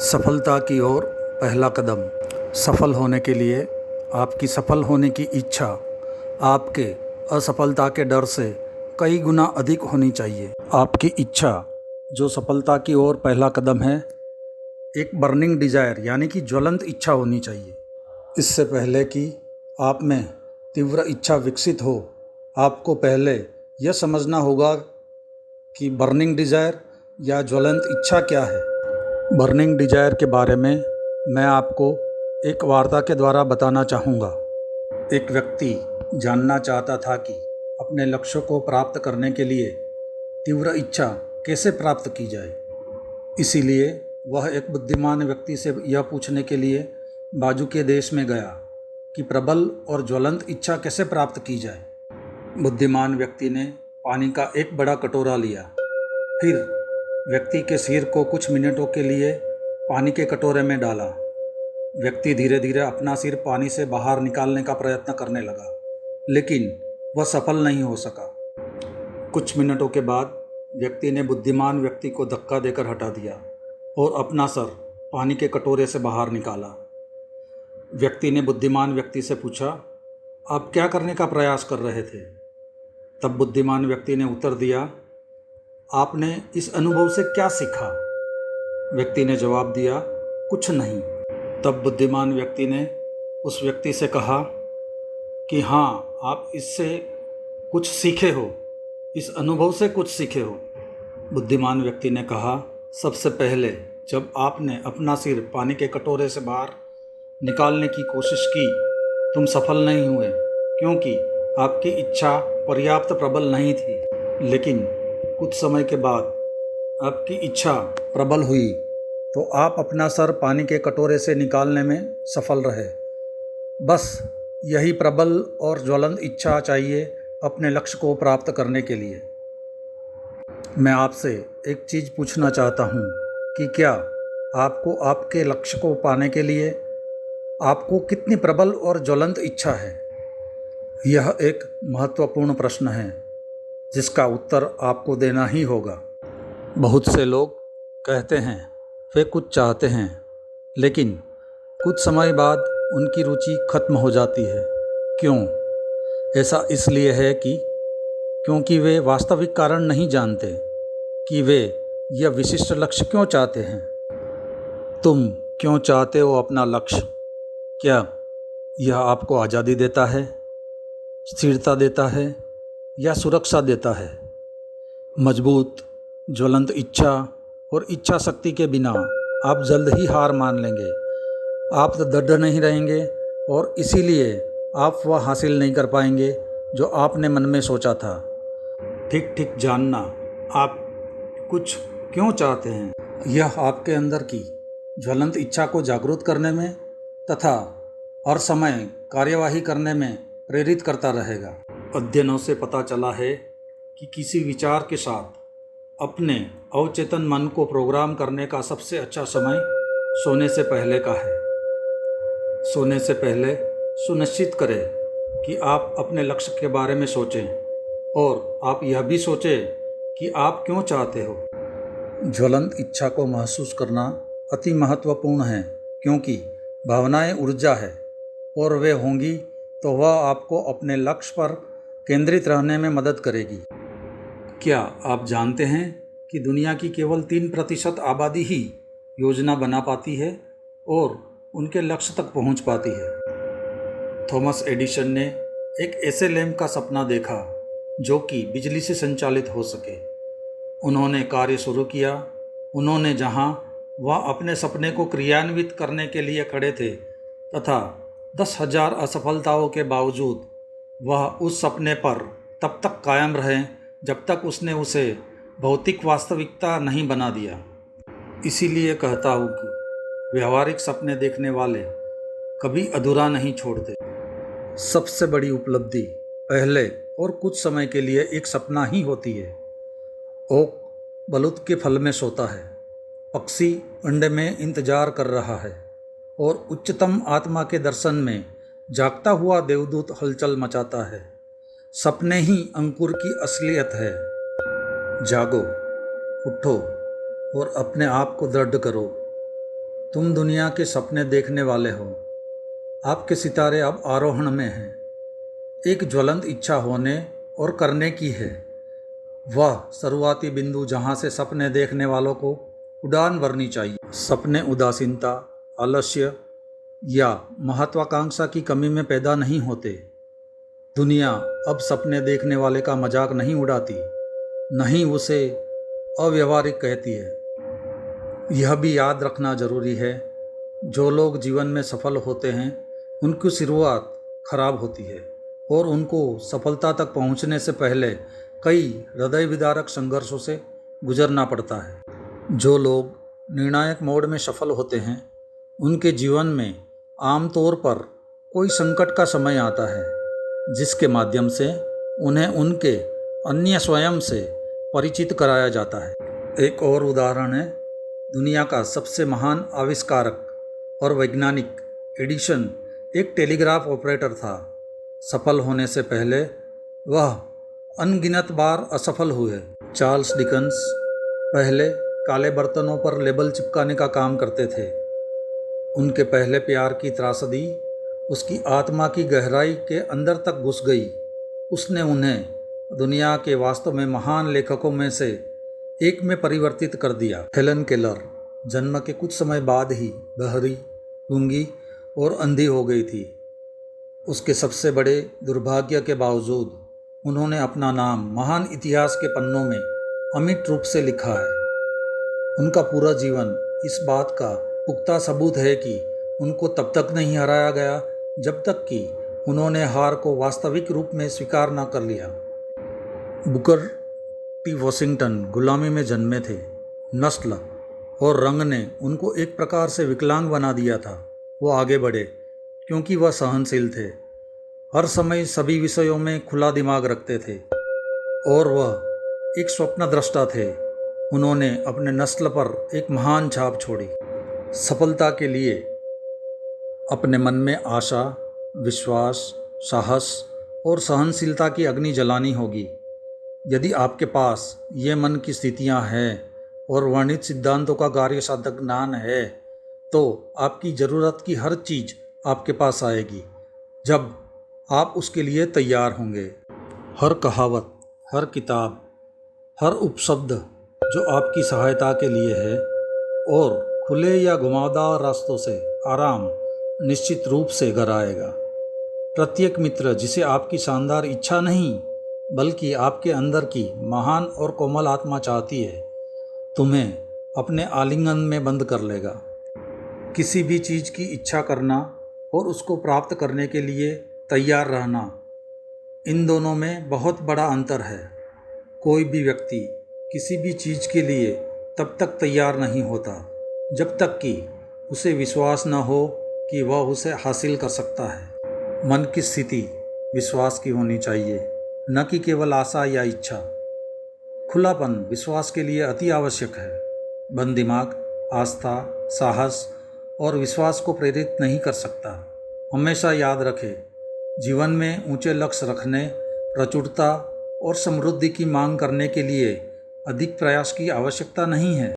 सफलता की ओर पहला कदम। सफल होने के लिए आपकी सफल होने की इच्छा आपके असफलता के डर से कई गुना अधिक होनी चाहिए। आपकी इच्छा जो सफलता की ओर पहला कदम है, एक बर्निंग डिज़ायर यानी कि ज्वलंत इच्छा होनी चाहिए। इससे पहले कि आप में तीव्र इच्छा विकसित हो, आपको पहले यह समझना होगा कि बर्निंग डिज़ायर या ज्वलंत इच्छा क्या है। बर्निंग डिज़ायर के बारे में मैं आपको एक वार्ता के द्वारा बताना चाहूँगा। एक व्यक्ति जानना चाहता था कि अपने लक्ष्य को प्राप्त करने के लिए तीव्र इच्छा कैसे प्राप्त की जाए। इसीलिए वह एक बुद्धिमान व्यक्ति से यह पूछने के लिए बाजू के देश में गया कि प्रबल और ज्वलंत इच्छा कैसे प्राप्त की जाए। बुद्धिमान व्यक्ति ने पानी का एक बड़ा कटोरा लिया, फिर व्यक्ति के सिर को कुछ मिनटों के लिए पानी के कटोरे में डाला। व्यक्ति धीरे धीरे अपना सिर पानी से बाहर निकालने का प्रयत्न करने लगा, लेकिन वह सफल नहीं हो सका। कुछ मिनटों के बाद व्यक्ति ने बुद्धिमान व्यक्ति को धक्का देकर हटा दिया और अपना सर पानी के कटोरे से बाहर निकाला। व्यक्ति ने बुद्धिमान व्यक्ति से पूछा, आप क्या करने का प्रयास कर रहे थे? तब बुद्धिमान व्यक्ति ने उत्तर दिया, आपने इस अनुभव से क्या सीखा? व्यक्ति ने जवाब दिया, कुछ नहीं। तब बुद्धिमान व्यक्ति ने उस व्यक्ति से कहा कि हाँ, आप इससे कुछ सीखे हो, इस अनुभव से कुछ सीखे हो। बुद्धिमान व्यक्ति ने कहा, सबसे पहले जब आपने अपना सिर पानी के कटोरे से बाहर निकालने की कोशिश की, तुम सफल नहीं हुए क्योंकि आपकी इच्छा पर्याप्त प्रबल नहीं थी। लेकिन कुछ समय के बाद आपकी इच्छा प्रबल हुई तो आप अपना सर पानी के कटोरे से निकालने में सफल रहे। बस यही प्रबल और ज्वलंत इच्छा चाहिए अपने लक्ष्य को प्राप्त करने के लिए। मैं आपसे एक चीज़ पूछना चाहता हूँ कि क्या आपको आपके लक्ष्य को पाने के लिए आपको कितनी प्रबल और ज्वलंत इच्छा है? यह एक महत्वपूर्ण प्रश्न है जिसका उत्तर आपको देना ही होगा। बहुत से लोग कहते हैं वे कुछ चाहते हैं, लेकिन कुछ समय बाद उनकी रुचि खत्म हो जाती है। क्यों? ऐसा इसलिए है कि क्योंकि वे वास्तविक कारण नहीं जानते कि वे यह विशिष्ट लक्ष्य क्यों चाहते हैं। तुम क्यों चाहते हो अपना लक्ष्य? क्या यह आपको आज़ादी देता है, स्थिरता देता है या सुरक्षा देता है? मजबूत ज्वलंत इच्छा और इच्छा शक्ति के बिना आप जल्द ही हार मान लेंगे। आप दृढ़ नहीं रहेंगे और इसीलिए आप वह हासिल नहीं कर पाएंगे जो आपने मन में सोचा था। ठीक ठीक जानना आप कुछ क्यों चाहते हैं, यह आपके अंदर की ज्वलंत इच्छा को जागरूक करने में तथा हर समय कार्यवाही करने में प्रेरित करता रहेगा। अध्ययनों से पता चला है कि किसी विचार के साथ अपने अवचेतन मन को प्रोग्राम करने का सबसे अच्छा समय सोने से पहले का है। सोने से पहले सुनिश्चित करें कि आप अपने लक्ष्य के बारे में सोचें और आप यह भी सोचें कि आप क्यों चाहते हो। ज्वलंत इच्छा को महसूस करना अति महत्वपूर्ण है क्योंकि भावनाएं ऊर्जा है और वे होंगी तो वह आपको अपने लक्ष्य पर केंद्रित रहने में मदद करेगी। क्या आप जानते हैं कि दुनिया की केवल 3% आबादी ही योजना बना पाती है और उनके लक्ष्य तक पहुंच पाती है? थॉमस एडिसन ने एक ऐसे लैंप का सपना देखा जो कि बिजली से संचालित हो सके। उन्होंने कार्य शुरू किया। उन्होंने जहां वह अपने सपने को क्रियान्वित करने के लिए खड़े थे तथा 10,000 असफलताओं के बावजूद वह उस सपने पर तब तक कायम रहे जब तक उसने उसे भौतिक वास्तविकता नहीं बना दिया। इसीलिए कहता हूँ कि व्यवहारिक सपने देखने वाले कभी अधूरा नहीं छोड़ते। सबसे बड़ी उपलब्धि पहले और कुछ समय के लिए एक सपना ही होती है। ओक बलूत के फल में सोता है, पक्षी अंडे में इंतजार कर रहा है और उच्चतम आत्मा के दर्शन में जागता हुआ देवदूत हलचल मचाता है। सपने ही अंकुर की असलियत है। जागो, उठो और अपने आप को दृढ़ करो। तुम दुनिया के सपने देखने वाले हो। आपके सितारे अब आरोहण में हैं। एक ज्वलंत इच्छा होने और करने की है। वह शुरुआती बिंदु जहाँ से सपने देखने वालों को उड़ान भरनी चाहिए। सपने उदासीनता, आलस्य या महत्वाकांक्षा की कमी में पैदा नहीं होते। दुनिया अब सपने देखने वाले का मजाक नहीं उड़ाती, नहीं उसे अव्यवहारिक कहती है। यह भी याद रखना जरूरी है, जो लोग जीवन में सफल होते हैं उनकी शुरुआत खराब होती है और उनको सफलता तक पहुंचने से पहले कई हृदय विदारक संघर्षों से गुजरना पड़ता है। जो लोग निर्णायक मोड़ में सफल होते हैं उनके जीवन में आमतौर पर कोई संकट का समय आता है, जिसके माध्यम से उन्हें उनके अन्य स्वयं से परिचित कराया जाता है। एक और उदाहरण है, दुनिया का सबसे महान आविष्कारक और वैज्ञानिक एडिसन एक टेलीग्राफ ऑपरेटर था। सफल होने से पहले वह अनगिनत बार असफल हुए। चार्ल्स डिकन्स पहले काले बर्तनों पर लेबल चिपकाने का काम करते थे। उनके पहले प्यार की त्रासदी उसकी आत्मा की गहराई के अंदर तक घुस गई। उसने उन्हें दुनिया के वास्तव में महान लेखकों में से एक में परिवर्तित कर दिया। हेलन केलर जन्म के कुछ समय बाद ही बहरी, गूंगी और अंधी हो गई थी। उसके सबसे बड़े दुर्भाग्य के बावजूद उन्होंने अपना नाम महान इतिहास के पन्नों में अमिट रूप से लिखा है। उनका पूरा जीवन इस बात का पुख्ता सबूत है कि उनको तब तक नहीं हराया गया जब तक कि उन्होंने हार को वास्तविक रूप में स्वीकार न कर लिया। बुकर टी वॉशिंगटन गुलामी में जन्मे थे। नस्ल और रंग ने उनको एक प्रकार से विकलांग बना दिया था। वो आगे बढ़े क्योंकि वह सहनशील थे, हर समय सभी विषयों में खुला दिमाग रखते थे और वह एक स्वप्नद्रष्टा थे। उन्होंने अपने नस्ल पर एक महान छाप छोड़ी। सफलता के लिए अपने मन में आशा, विश्वास, साहस और सहनशीलता की अग्नि जलानी होगी। यदि आपके पास ये मन की स्थितियां हैं और वर्णित सिद्धांतों का कार्य साधक ज्ञान है, तो आपकी ज़रूरत की हर चीज़ आपके पास आएगी जब आप उसके लिए तैयार होंगे। हर कहावत, हर किताब, हर उपशब्द जो आपकी सहायता के लिए है और खुले या घुमावदार रास्तों से आराम निश्चित रूप से घर आएगा। प्रत्येक मित्र जिसे आपकी शानदार इच्छा नहीं बल्कि आपके अंदर की महान और कोमल आत्मा चाहती है, तुम्हें अपने आलिंगन में बंद कर लेगा। किसी भी चीज़ की इच्छा करना और उसको प्राप्त करने के लिए तैयार रहना, इन दोनों में बहुत बड़ा अंतर है। कोई भी व्यक्ति किसी भी चीज़ के लिए तब तक तैयार नहीं होता जब तक कि उसे विश्वास न हो कि वह उसे हासिल कर सकता है। मन की स्थिति विश्वास की होनी चाहिए, न कि केवल आशा या इच्छा। खुलापन विश्वास के लिए अति आवश्यक है। बंद दिमाग आस्था, साहस और विश्वास को प्रेरित नहीं कर सकता। हमेशा याद रखें, जीवन में ऊंचे लक्ष्य रखने, प्रचुरता और समृद्धि की मांग करने के लिए अधिक प्रयास की आवश्यकता नहीं है।